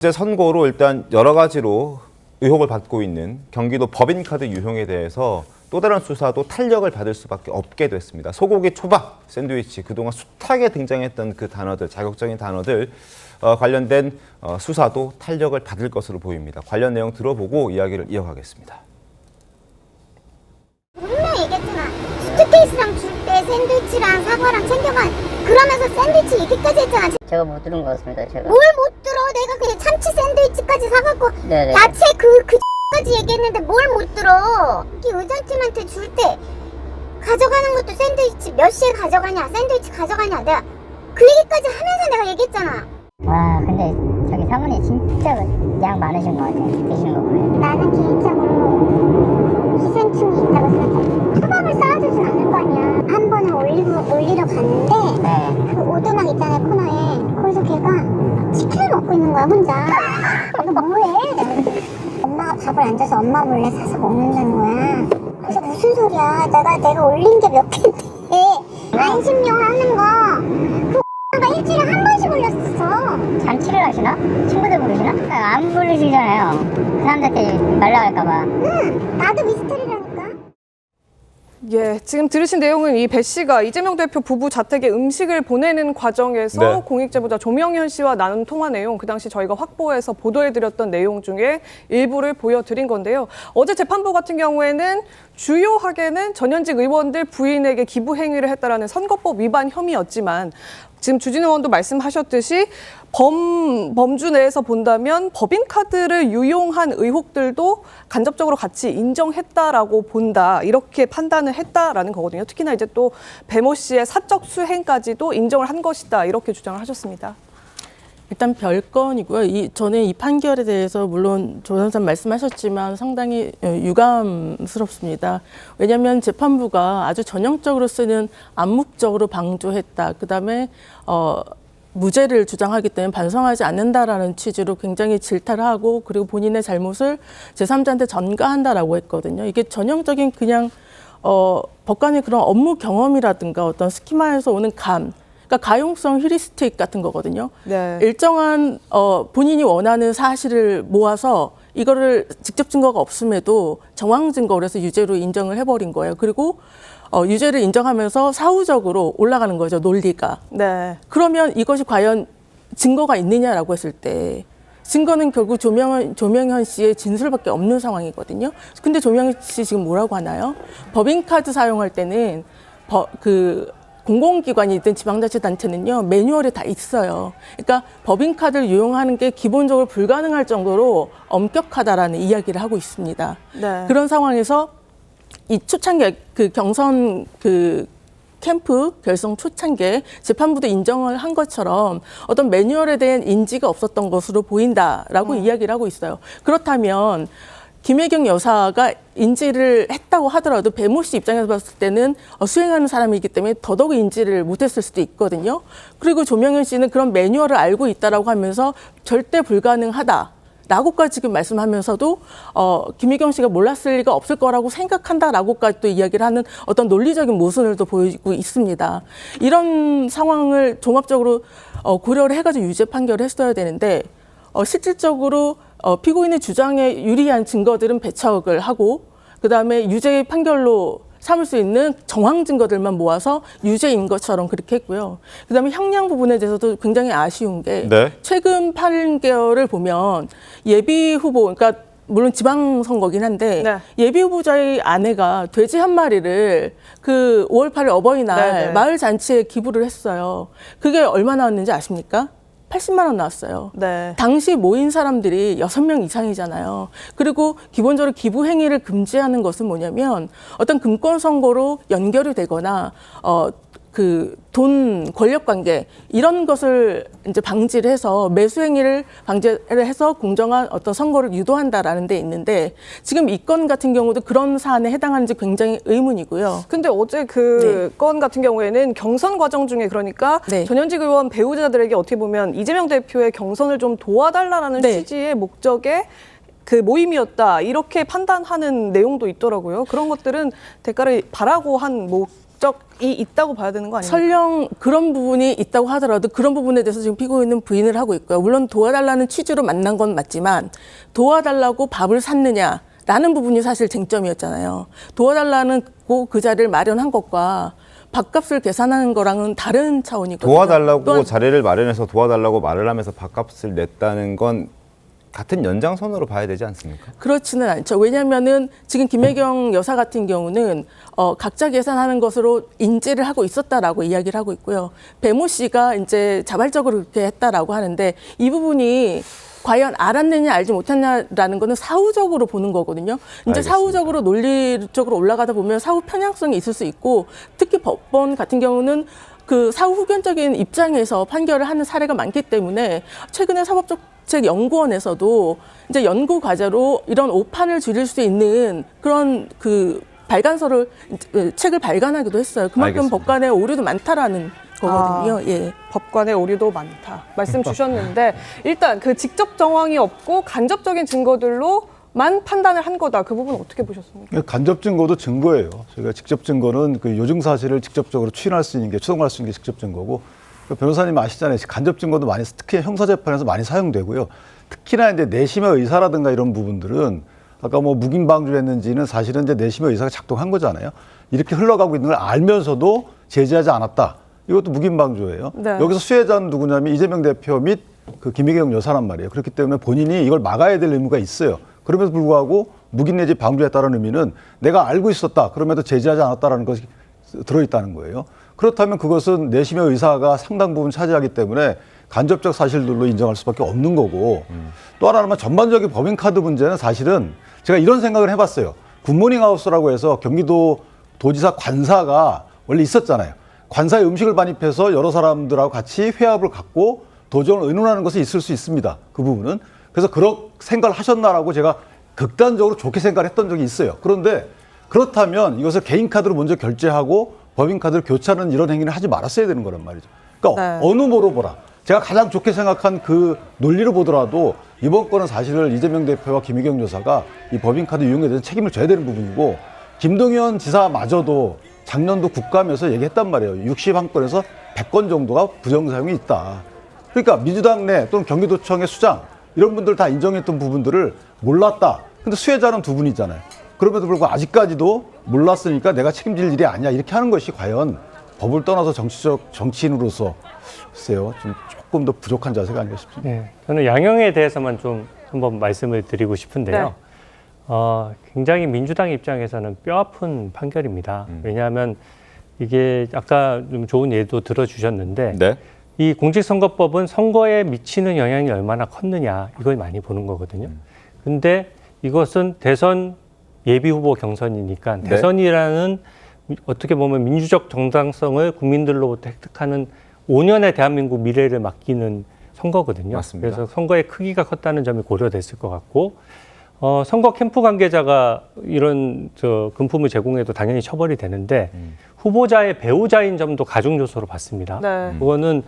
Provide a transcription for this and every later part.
이제 선고로 일단 여러 가지로 의혹을 받고 있는 경기도 법인카드 유형에 대해서 또 다른 수사도 탄력을 받을 수밖에 없게 됐습니다. 소고기 초밥 샌드위치, 그동안 숱하게 등장했던 그 단어들, 자극적인 단어들 관련된 수사도 탄력을 받을 것으로 보입니다. 관련 내용 들어보고 이야기를 이어가겠습니다. 분명히 얘기했잖아. 수트케이스랑 줄 때 샌드위치랑 사과랑 챙겨가. 그러면서 샌드위치 얘기까지 했잖아. 제가 못 들은 것 같습니다. 제가. 뭘 못 들어? 내가 그냥 참치 샌드위치까지 사갖고 네네. 야채 까지 얘기했는데 뭘 못 들어? 이 의장팀한테 줄 때 가져가는 것도 샌드위치 몇 시에 가져가냐, 샌드위치 가져가냐, 내가 그 얘기까지 하면서 내가 얘기했잖아. 와, 근데 저기 사모님 진짜 양 많으신 것 같아요. 드시는 거 보면. 나는 개인적으로 기생충이 있다고 생각해. 초밥을 쌓아주진 않을 거 아니야. 한 번에 올리러 갔는데 네. 그 오두막 있잖아요, 코너에. 거기서 걔가 치킨을 먹고 있는 거야, 혼자. 너 뭐해? 엄마가 밥을 안 줘서 엄마 몰래 사서 먹는다는 거야. 그래서 무슨 소리야? 내가 올린 게 몇 개인데 안심용 하는 거 그 일주일에 한 번씩 올렸어. 잔치를 하시나? 친구들 부르시나? 안 부르시잖아요. 그 사람들한테 말라갈까봐. 응, 나도 미스터리라니까. 예, 지금 들으신 내용은 이 배 씨가 이재명 대표 부부 자택에 음식을 보내는 과정에서 네. 공익제보자 조명현 씨와 나눈 통화 내용, 그 당시 저희가 확보해서 보도해드렸던 내용 중에 일부를 보여드린 건데요. 어제 재판부 같은 경우에는 주요하게는 전현직 의원들 부인에게 기부 행위를 했다라는 선거법 위반 혐의였지만 지금 주진 의원도 말씀하셨듯이 범주 내에서 본다면 법인카드를 유용한 의혹들도 간접적으로 같이 인정했다라고 본다, 이렇게 판단을 했다라는 거거든요. 특히나 이제 또 배모 씨의 사적 수행까지도 인정을 한 것이다, 이렇게 주장을 하셨습니다. 일단 별건이고요. 저는 이 판결에 대해서 물론 조 변호사님 말씀하셨지만 상당히 유감스럽습니다. 왜냐하면 재판부가 아주 전형적으로 쓰는 암묵적으로 방조했다. 그다음에 무죄를 주장하기 때문에 반성하지 않는다라는 취지로 굉장히 질타를 하고, 그리고 본인의 잘못을 제3자한테 전가한다라고 했거든요. 이게 전형적인 그냥 법관의 그런 업무 경험이라든가 어떤 스키마에서 오는 그러니까 가용성 휴리스틱 같은 거거든요. 네. 일정한 본인이 원하는 사실을 모아서 이거를 직접 증거가 없음에도 정황 증거로 해서 유죄로 인정을 해버린 거예요. 그리고 유죄를 인정하면서 사후적으로 올라가는 거죠, 논리가. 네. 그러면 이것이 과연 증거가 있느냐라고 했을 때 증거는 결국 조명현 씨의 진술밖에 없는 상황이거든요. 근데 조명현 씨 지금 뭐라고 하나요? 법인카드 사용할 때는 공공기관이든 지방자치단체는요, 매뉴얼이 다 있어요. 그러니까 법인카드를 이용하는 게 기본적으로 불가능할 정도로 엄격하다라는 이야기를 하고 있습니다. 네. 그런 상황에서 이 초창기 경선 캠프 결성 초창기에 재판부도 인정을 한 것처럼 어떤 매뉴얼에 대한 인지가 없었던 것으로 보인다라고 이야기를 하고 있어요. 그렇다면 김혜경 여사가 인지를 했다고 하더라도 배모 씨 입장에서 봤을 때는 수행하는 사람이기 때문에 더더욱 인지를 못했을 수도 있거든요. 그리고 조명현 씨는 그런 매뉴얼을 알고 있다라고 하면서 절대 불가능하다라고까지 지금 말씀하면서도 김혜경 씨가 몰랐을 리가 없을 거라고 생각한다라고까지 또 이야기를 하는 어떤 논리적인 모순을 또 보이고 있습니다. 이런 상황을 종합적으로 고려를 해가지고 유죄 판결을 했어야 되는데 실질적으로 피고인의 주장에 유리한 증거들은 배척을 하고, 그다음에 유죄 판결로 삼을 수 있는 정황 증거들만 모아서 유죄인 것처럼 그렇게 했고요. 그다음에 형량 부분에 대해서도 굉장히 아쉬운 게 네. 최근 판결을 보면 예비 후보, 그러니까 물론 지방선거긴 한데 네. 예비 후보자의 아내가 돼지 한 마리를 그 5월 8일 어버이날 네네. 마을 잔치에 기부를 했어요. 그게 얼마 나왔는지 아십니까? 80만 원 나왔어요. 네. 당시 모인 사람들이 6명 이상이잖아요. 그리고 기본적으로 기부 행위를 금지하는 것은 뭐냐면 어떤 금권 선거로 연결이 되거나 돈 권력 관계 이런 것을 이제 방지를 해서 매수 행위를 방지를 해서 공정한 어떤 선거를 유도한다라는 데 있는데, 지금 이 건 같은 경우도 그런 사안에 해당하는지 굉장히 의문이고요. 근데 어제 그 건 같은 경우에는 경선 과정 중에, 그러니까 네. 전현직 의원 배우자들에게 어떻게 보면 이재명 대표의 경선을 좀 도와달라는 네. 취지의 목적의 그 모임이었다, 이렇게 판단하는 내용도 있더라고요. 그런 것들은 대가를 바라고 한 국적이 있다고 봐야 되는 거 아닙니까? 설령 그런 부분이 있다고 하더라도 그런 부분에 대해서 지금 피고인은 부인을 하고 있고요. 물론 도와달라는 취지로 만난 건 맞지만 도와달라고 밥을 샀느냐라는 부분이 사실 쟁점이었잖아요. 도와달라는 그 자리를 마련한 것과 밥값을 계산하는 거랑은 다른 차원이거든요. 도와달라고 또한 자리를 마련해서 도와달라고 말을 하면서 밥값을 냈다는 건 같은 연장선으로 봐야 되지 않습니까? 그렇지는 않죠. 왜냐하면은 지금 김혜경 여사 같은 경우는 각자 계산하는 것으로 인지를 하고 있었다라고 이야기를 하고 있고요. 배모 씨가 이제 자발적으로 그렇게 했다라고 하는데 이 부분이 과연 알았느냐 알지 못했냐라는 거는 사후적으로 보는 거거든요. 이제 알겠습니다. 사후적으로 논리적으로 올라가다 보면 사후 편향성이 있을 수 있고 특히 법원 같은 경우는 그 사후 후견적인 입장에서 판결을 하는 사례가 많기 때문에 최근에 사법정책연구원에서도 이제 연구 과제로 이런 오판을 줄일 수 있는 그런 그 발간서를 책을 발간하기도 했어요. 그만큼 알겠습니다. 법관의 오류도 많다라는 거거든요. 예. 법관의 오류도 많다 말씀 주셨는데 일단 그 직접 정황이 없고 간접적인 증거들로만 판단을 한 거다. 그 부분 어떻게 보셨습니까? 간접 증거도 증거예요. 저희가 직접 증거는 그 요증 사실을 직접적으로 추인할 수 있는 게 추동할 수 있는 게 직접 증거고 변호사님 아시잖아요. 간접 증거도 많이 특히 형사 재판에서 많이 사용되고요. 특히나 이제 내심의 의사라든가 이런 부분들은 아까 뭐 묵인 방조했는지는 사실은 이제 내심의 의사가 작동한 거잖아요. 이렇게 흘러가고 있는 걸 알면서도 제지하지 않았다. 이것도 묵인 방조예요. 네. 여기서 수혜자는 누구냐면 이재명 대표 및 그 김혜경 여사란 말이에요. 그렇기 때문에 본인이 이걸 막아야 될 의무가 있어요. 그럼에도 불구하고 묵인 내지 방조했다는 의미는 내가 알고 있었다. 그럼에도 제지하지 않았다라는 것이 들어있다는 거예요. 그렇다면 그것은 내심의 의사가 상당 부분 차지하기 때문에 간접적 사실들로 인정할 수밖에 없는 거고 또 하나는 전반적인 법인카드 문제는 사실은 제가 이런 생각을 해봤어요. 굿모닝 하우스라고 해서 경기도 도지사 관사가 원래 있었잖아요. 관사에 음식을 반입해서 여러 사람들하고 같이 회합을 갖고 도정을 의논하는 것은 있을 수 있습니다. 그 부분은. 그래서 그런 생각을 하셨나라고 제가 극단적으로 좋게 생각을 했던 적이 있어요. 그런데 그렇다면 이것을 개인카드로 먼저 결제하고 법인카드를 교체하는 이런 행위를 하지 말았어야 되는 거란 말이죠. 그러니까 네. 어느 모로 보라. 제가 가장 좋게 생각한 그 논리로 보더라도 이번 건은 사실은 이재명 대표와 김혜경 여사가 이 법인카드 이용에 대해서 책임을 져야 되는 부분이고 김동연 지사마저도 작년도 국감에서 얘기했단 말이에요. 61건에서 100건 정도가 부정사용이 있다. 그러니까 민주당 내 또는 경기도청의 수장 이런 분들 다 인정했던 부분들을 몰랐다. 근데 수혜자는 두 분이잖아요. 그럼에도 불구하고 아직까지도 몰랐으니까 내가 책임질 일이 아니야. 이렇게 하는 것이 과연 법을 떠나서 정치인으로서 글쎄요. 좀 조금 더 부족한 자세가 아닌가 싶습니다. 네, 저는 양형에 대해서만 좀 한번 말씀을 드리고 싶은데요. 굉장히 민주당 입장에서는 뼈아픈 판결입니다. 왜냐하면 이게 아까 좀 좋은 예도 들어주셨는데 네. 이 공직선거법은 선거에 미치는 영향이 얼마나 컸느냐 이걸 많이 보는 거거든요. 근데 이것은 대선 예비후보 경선이니까 네. 대선이라는 어떻게 보면 민주적 정당성을 국민들로부터 획득하는 5년의 대한민국 미래를 맡기는 선거거든요. 맞습니다. 그래서 선거의 크기가 컸다는 점이 고려됐을 것 같고 선거 캠프 관계자가 이런 금품을 제공해도 당연히 처벌이 되는데 후보자의 배우자인 점도 가중 요소로 봤습니다. 네. 그거는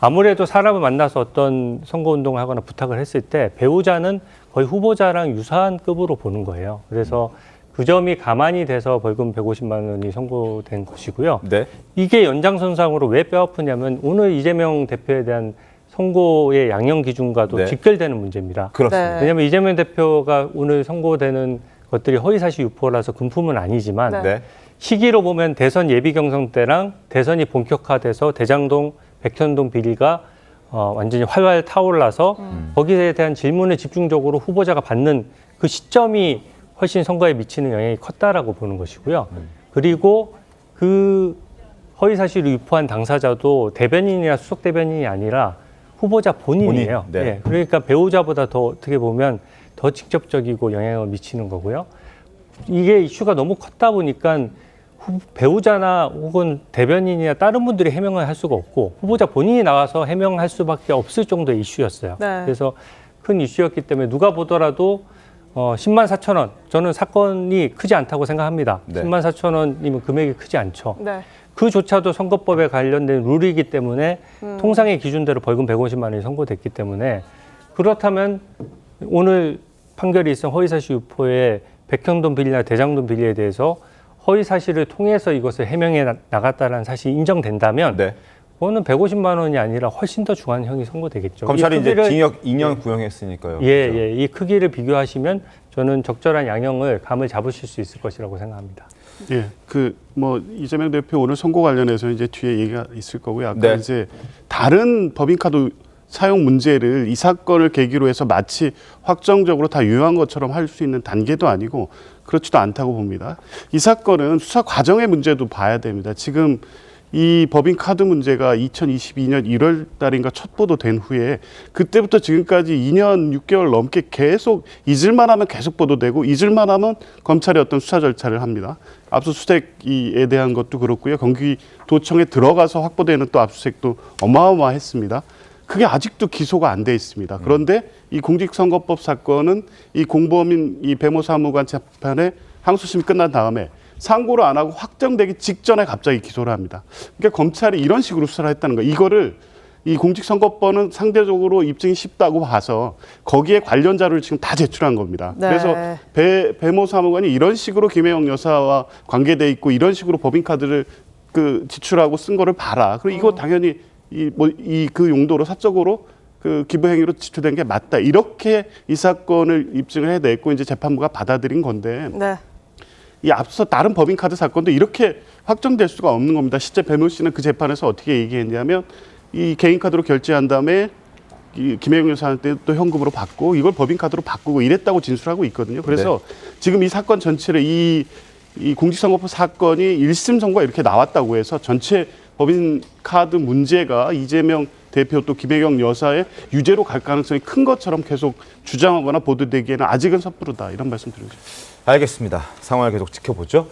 아무래도 사람을 만나서 어떤 선거운동을 하거나 부탁을 했을 때 배우자는 거의 후보자랑 유사한 급으로 보는 거예요. 그래서 그 점이 가만히 돼서 벌금 150만 원이 선고된 것이고요. 네. 이게 연장선상으로 왜 뼈아프냐면 오늘 이재명 대표에 대한 선고의 양형 기준과도 네. 직결되는 문제입니다. 그렇습니다. 네. 왜냐하면 이재명 대표가 오늘 선고되는 것들이 허위사실 유포라서 금품은 아니지만 네. 네. 시기로 보면 대선 예비 경선 때랑 대선이 본격화돼서 대장동, 백현동 비리가 완전히 활활 타올라서 거기에 대한 질문을 집중적으로 후보자가 받는 그 시점이 훨씬 선거에 미치는 영향이 컸다라고 보는 것이고요. 그리고 그 허위사실을 유포한 당사자도 대변인이나 수석 대변인이 아니라 후보자 본인이에요. 본인, 네. 예, 그러니까 배우자보다 더 어떻게 보면 더 직접적이고 영향을 미치는 거고요. 이게 이슈가 너무 컸다 보니까 배우자나 혹은 대변인이나 다른 분들이 해명을 할 수가 없고 후보자 본인이 나와서 해명할 수밖에 없을 정도의 이슈였어요. 네. 그래서 큰 이슈였기 때문에 누가 보더라도 10만 4천 원, 저는 사건이 크지 않다고 생각합니다. 네. 10만 4천 원이면 금액이 크지 않죠. 네. 그조차도 선거법에 관련된 룰이기 때문에 통상의 기준대로 벌금 150만 원이 선고됐기 때문에 그렇다면 오늘 판결이 있은 허위사실 유포의 백현동 비리나 대장동 비리에 대해서 허위 사실을 통해서 이것을 해명해 나갔다는 사실이 인정된다면 네. 그거는 150만 원이 아니라 훨씬 더 중한 형이 선고되겠죠. 검찰이 이 이제 크기를- 징역 2년 구형했으니까요. 예, 그죠? 예, 이 크기를 비교하시면 저는 적절한 양형을 감을 잡으실 수 있을 것이라고 생각합니다. 예, 뭐 이재명 대표 오늘 선고 관련해서 이제 뒤에 얘기가 있을 거고요. 아까 네. 이제 다른 법인카드 사용 문제를 이 사건을 계기로 해서 마치 확정적으로 다 유효한 것처럼 할 수 있는 단계도 아니고 그렇지도 않다고 봅니다. 이 사건은 수사 과정의 문제도 봐야 됩니다. 지금 이 법인카드 문제가 2022년 1월 달인가 첫 보도된 후에 그때부터 지금까지 2년 6개월 넘게 계속 잊을만 하면 계속 보도되고 잊을만 하면 검찰이 어떤 수사 절차를 합니다. 압수수색에 대한 것도 그렇고요. 경기도청에 들어가서 확보되는 또 압수수색도 어마어마했습니다. 그게 아직도 기소가 안 돼 있습니다. 그런데 이 공직선거법 사건은 이 공범인 이 배모 사무관 재판에 항소심이 끝난 다음에 상고를 안 하고 확정되기 직전에 갑자기 기소를 합니다. 그러니까 검찰이 이런 식으로 수사를 했다는 거예요. 이거를 이 공직선거법은 상대적으로 입증이 쉽다고 봐서 거기에 관련 자료를 지금 다 제출한 겁니다. 네. 그래서 배모 사무관이 이런 식으로 김혜영 여사와 관계돼 있고 이런 식으로 법인카드를 지출하고 쓴 거를 봐라. 그리고 이거 당연히 그 용도로 사적으로 기부 행위로 지출된 게 맞다. 이렇게 이 사건을 입증을 해냈고 이제 재판부가 받아들인 건데 네. 이 앞서 다른 법인카드 사건도 이렇게 확정될 수가 없는 겁니다. 실제 배모 씨는 그 재판에서 어떻게 얘기했냐면 이 개인카드로 결제한 다음에 이 김혜영 여사한테 또 현금으로 받고 이걸 법인카드로 바꾸고 이랬다고 진술하고 있거든요. 그래서 지금 이 사건 전체를 이 공직선거법 사건이 1심 선고가 이렇게 나왔다고 해서 전체 법인카드 문제가 이재명 대표 또 김혜경 여사의 유죄로 갈 가능성이 큰 것처럼 계속 주장하거나 보도되기에는 아직은 섣부르다 이런 말씀 드리고 싶습니다. 알겠습니다. 상황을 계속 지켜보죠.